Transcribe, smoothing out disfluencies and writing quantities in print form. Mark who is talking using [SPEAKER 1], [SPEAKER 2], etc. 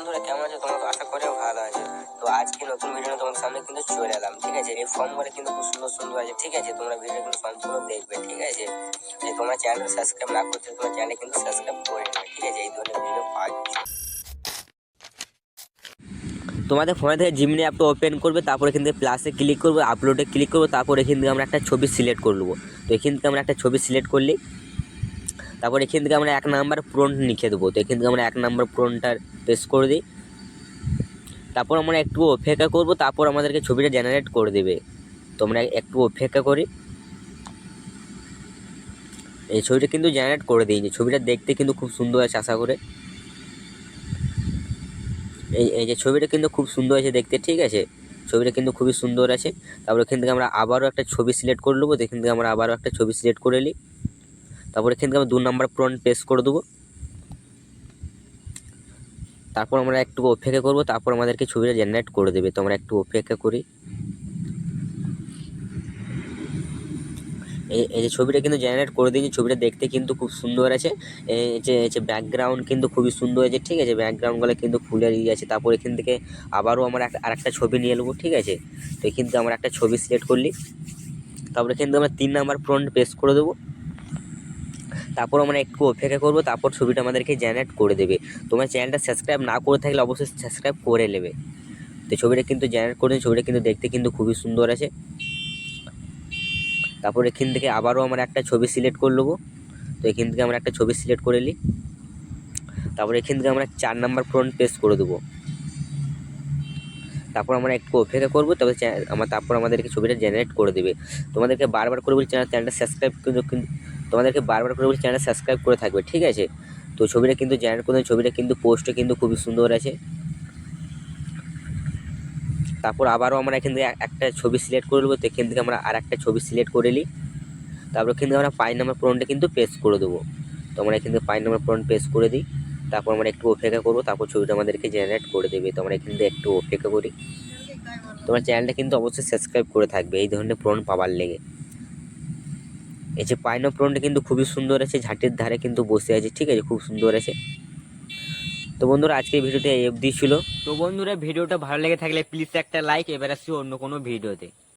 [SPEAKER 1] বন্ধুরা কেমন আছে? তোমরা তো আশা করেও ভালো আছে। তো আজকে নতুন ভিডিও তোমাদের সামনে কিন্তু চলে এলাম, ঠিক আছে। এই ফর্মগুলো কিন্তু খুব সুন্দর সুন্দর আছে, ঠিক আছে। তোমরা ভিডিও কিন্তু সম্পূর্ণ দেখবে, ঠিক আছে। তোমরা চ্যানেল সাবস্ক্রাইব না করতে তোমার চ্যানেল কিন্তু সাবস্ক্রাইব করে নেবে, ঠিক আছে, এই ধরনের ভিডিও পাওয়ার জন্য। তোমাদের ফোনে থেকে জিমিনি অ্যাপটা ওপেন করবে, তারপরে এখান থেকে প্লাসে ক্লিক করবে, আপলোডে ক্লিক করবো, তারপর এখান থেকে আমরা একটা ছবি সিলেক্ট করে নেবো। তো এখান থেকে আমরা একটা ছবি সিলেক্ট করলি, তারপর এখান থেকে আমরা 1 নাম্বার প্রম্পট লিখে দেবো। তো এখান থেকে আমরা 1 নাম্বার প্রম্পটটার পেস্ট করে দিই, তারপর আমরা একটু অপেক্ষা করব, তারপর আমাদেরকে ছবিটা জেনারেট করে দেবে। তো আমরা একটু অপেক্ষা করি, এই ছবিটা কিন্তু জেনারেট করে দিয়েছি। ছবিটা দেখতে কিন্তু খুব সুন্দর আছে, আশা করে এই যে ছবিটা কিন্তু খুব সুন্দর আছে দেখতে, ঠিক আছে। ছবিটা কিন্তু খুবই সুন্দর আছে। তারপর এখান থেকে আমরা আবারও একটা ছবি সিলেক্ট করে নেবো। এখান থেকে আমরা আবারও একটা ছবি সিলেক্ট করে নিই, তারপর এখান থেকে আমরা 2 নাম্বার প্রম্পট পেস্ট করে দেবো, তারপর আমরা একটু অপেক্ষা করব, তারপর আমাদেরকে ছবিটা জেনারেট করে দেবে। তো আমরা একটু অপেক্ষা করি, এই যে ছবিটা কিন্তু জেনারেট করে দিয়েছি। ছবিটা দেখতে কিন্তু খুব সুন্দর আছে। এই যে ব্যাকগ্রাউন্ড কিন্তু খুবই সুন্দর আছে, ঠিক আছে। ব্যাকগ্রাউন্ডগুলো কিন্তু ফুলের ইয়ে আছে। তারপর এখান থেকে আবারও আমরা আরেকটা ছবি নিয়ে নেবো, ঠিক আছে। তো এখান থেকে আমরা একটা ছবি সিলেক্ট করলি, তারপর এখান থেকে আমরা 3 নাম্বার প্রম্পট পেস্ট করে দেবো, তারপর আমরা একটু অপেক্ষা করবো, তারপর ছবিটা আমাদেরকে জেনারেট করে দেবে। তোমার চ্যানেলটা সাবস্ক্রাইব না করে থাকলে অবশ্যই সাবস্ক্রাইব করে নেবে। তো ছবিটা কিন্তু জেনারেট করে, ছবিটা কিন্তু দেখতে কিন্তু খুবই সুন্দর আছে। তারপর এখান থেকে আবারও আমরা একটা ছবি সিলেক্ট করে নেবো। তো এখান থেকে আমরা একটা ছবি সিলেক্ট করে নিই, তারপর এখান থেকে আমরা 4 নাম্বার প্রম্পট পেস্ট করে দেবো, তারপর আমরা একটু অপেক্ষা করবো, তারপর আমাদেরকে ছবিটা জেনারেট করে দেবে। তোমাদেরকে বারবার করে বলছি চ্যানেলটা সাবস্ক্রাইব তোমাদেরকে বারবার করে বলছি চ্যানেলটা সাবস্ক্রাইব করে থাকবে, ঠিক আছে। তো ছবিটা কিন্তু জেনারেট করে, ছবিটা কিন্তু পোস্টে কিন্তু খুবই সুন্দর আছে। তারপর আবারও আমরা এখান থেকে একটা ছবি সিলেক্ট করে নেবো। তো এখান থেকে আমরা আর একটা ছবি সিলেক্ট করে নিই, তারপর এখান থেকে আমরা 5 নাম্বার প্রম্পটে কিন্তু পেস্ট করে দেবো। তো আমরা এখান থেকে 5 নাম্বার প্রম্পট পেস্ট করে দিই, তারপর আমরা একটু অপেক্ষা করবো, তারপর ছবিটা আমাদেরকে জেনারেট করে দেবে। তো আমরা এখান থেকে একটু অপেক্ষা করি। তোমার চ্যানেলটা কিন্তু অবশ্যই সাবস্ক্রাইব করে থাকবে এই ধরনের প্রম্পট পাওয়ার লেগে। এই যে 5 নম্বর প্রম্পটটা কিন্তু খুবই সুন্দর আছে, ঝাঁটির ধারে কিন্তু বসে আছে, ঠিক আছে, খুব সুন্দর আছে। তো বন্ধুরা আজকে ভিডিওটা এই অবধি ছিল। তো বন্ধুরা ভিডিওটা ভালো লেগে থাকলে প্লিজ একটা লাইক, এবার আসছি অন্য কোনো ভিডিওতে।